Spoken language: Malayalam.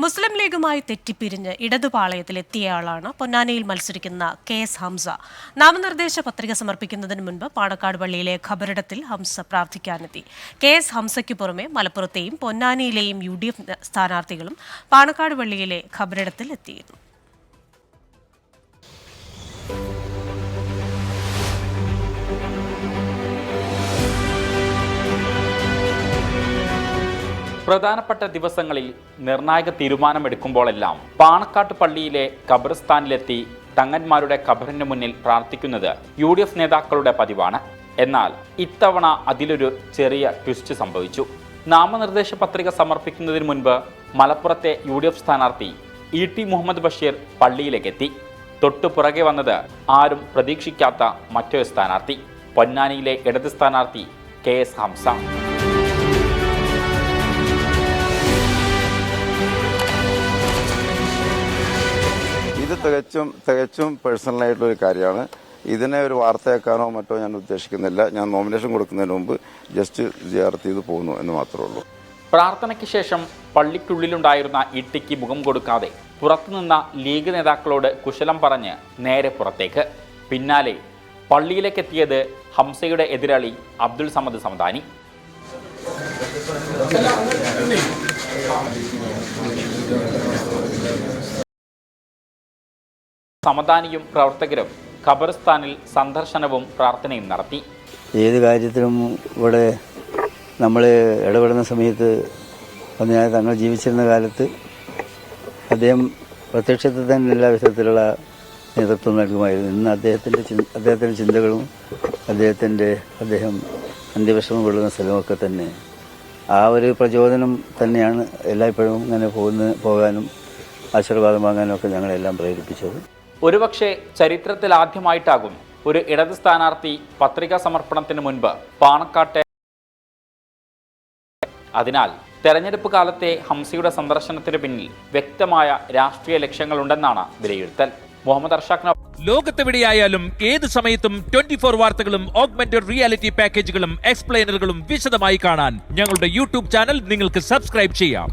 മുസ്ലിം ലീഗുമായി തെറ്റിപ്പിരിഞ്ഞ് ഇടതുപാളയത്തിലെത്തിയയാളാണ് പൊന്നാനിയിൽ മത്സരിക്കുന്ന KS ഹംസ. നാമനിർദ്ദേശ പത്രിക സമർപ്പിക്കുന്നതിന് മുൻപ് പാണക്കാട് പള്ളിയിലെ ഖബറിടത്തിൽ ഹംസ പ്രാർത്ഥിക്കാനെത്തി. KS ഹംസയ്ക്ക് പുറമെ മലപ്പുറത്തെയും പൊന്നാനിയിലെയും UDF സ്ഥാനാർത്ഥികളും പാണക്കാട് പള്ളിയിലെ ഖബറിടത്തിൽ എത്തിയിരുന്നു. പ്രധാനപ്പെട്ട ദിവസങ്ങളിൽ നിർണായക തീരുമാനമെടുക്കുമ്പോഴെല്ലാം പാണക്കാട്ട് പള്ളിയിലെ ഖബർസ്ഥാനിലെത്തി തങ്ങന്മാരുടെ ഖബറിന് മുന്നിൽ പ്രാർത്ഥിക്കുന്നത് UDF നേതാക്കളുടെ പതിവാണ്. എന്നാൽ ഇത്തവണ അതിലൊരു ചെറിയ ട്വിസ്റ്റ് സംഭവിച്ചു. നാമനിർദ്ദേശ പത്രിക സമർപ്പിക്കുന്നതിന് മുൻപ് മലപ്പുറത്തെ UDF സ്ഥാനാർത്ഥി ET മുഹമ്മദ് ബഷീർ പള്ളിയിലേക്കെത്തി. തൊട്ടുപുറകെ വന്നത് ആരും പ്രതീക്ഷിക്കാത്ത മറ്റൊരു സ്ഥാനാർത്ഥി, പൊന്നാനിയിലെ ഇടത് സ്ഥാനാർത്ഥി KS ഹംസ. ഇത് തികച്ചും പേഴ്സണലായിട്ടുള്ളൊരു കാര്യമാണ്. ഇതിനെ ഒരു വാർത്തയാക്കാനോ മറ്റോ ഞാൻ ഉദ്ദേശിക്കുന്നില്ല. ഞാൻ നോമിനേഷൻ കൊടുക്കുന്നതിന് മുമ്പ് ജസ്റ്റ് സിയാറത്ത് ചെയ്ത് പോകുന്നു എന്ന് മാത്രമേ ഉള്ളൂ. പ്രാർത്ഥനയ്ക്ക് ശേഷം പള്ളിക്കുള്ളിലുണ്ടായിരുന്ന ഇട്ടിക്ക് മുഖം കൊടുക്കാതെ പുറത്തുനിന്ന ലീഗ് നേതാക്കളോട് കുശലം പറഞ്ഞ് നേരെ പുറത്തേക്ക്. പിന്നാലെ പള്ളിയിലേക്കെത്തിയത് ഹംസയുടെ എതിരാളി അബ്ദുൾ സമദ് സമദാനി. സമദാനിയും പ്രവർത്തകരും ഖബർസ്ഥാനിൽ സന്ദർശനവും പ്രാർത്ഥനയും നടത്തി. ഏത് കാര്യത്തിലും ഇവിടെ നമ്മൾ ഇടപെടുന്ന സമയത്ത് തങ്ങൾ ജീവിച്ചിരുന്ന കാലത്ത് അദ്ദേഹം പ്രത്യക്ഷത്തിൽ തന്നെ എല്ലാ വിധത്തിലുള്ള നേതൃത്വം നൽകുമായിരുന്നു. ഇന്ന് അദ്ദേഹത്തിൻ്റെ ചിന്തകളും അദ്ദേഹം അന്ത്യവിഷമം കൊള്ളുന്ന സ്ഥലമൊക്കെ തന്നെ ആ ഒരു പ്രചോദനം തന്നെയാണ് എല്ലായ്പ്പോഴും ഇങ്ങനെ പോകാനും ആശീർവാദം വാങ്ങാനും ഒക്കെ ഞങ്ങളെല്ലാം പ്രേരിപ്പിച്ചത്. ഒരുപക്ഷെ ചരിത്രത്തിൽ ആദ്യമായിട്ടാകും ഒരു ഇടത് സ്ഥാനാർത്ഥി പത്രികാ സമർപ്പണത്തിന് മുൻപ് പാണക്കാട്ടെ. അതിനാൽ തെരഞ്ഞെടുപ്പ് കാലത്തെ ഹംസയുടെ സന്ദർശനത്തിന് പിന്നിൽ വ്യക്തമായ രാഷ്ട്രീയ ലക്ഷ്യങ്ങളുണ്ടെന്നാണ് വിലയിരുത്തൽ. മുഹമ്മദ് അർഷാഖ്. ലോകത്തെവിടെയായാലും ഏത് സമയത്തും 24 വാർത്തകളും ഓഗ്മെന്റഡ് റിയാലിറ്റി പാക്കേജുകളും എക്സ്പ്ലെയിനറുകളും വിശദമായി കാണാൻ ഞങ്ങളുടെ YouTube ചാനൽ നിങ്ങൾക്ക് സബ്സ്ക്രൈബ് ചെയ്യാം.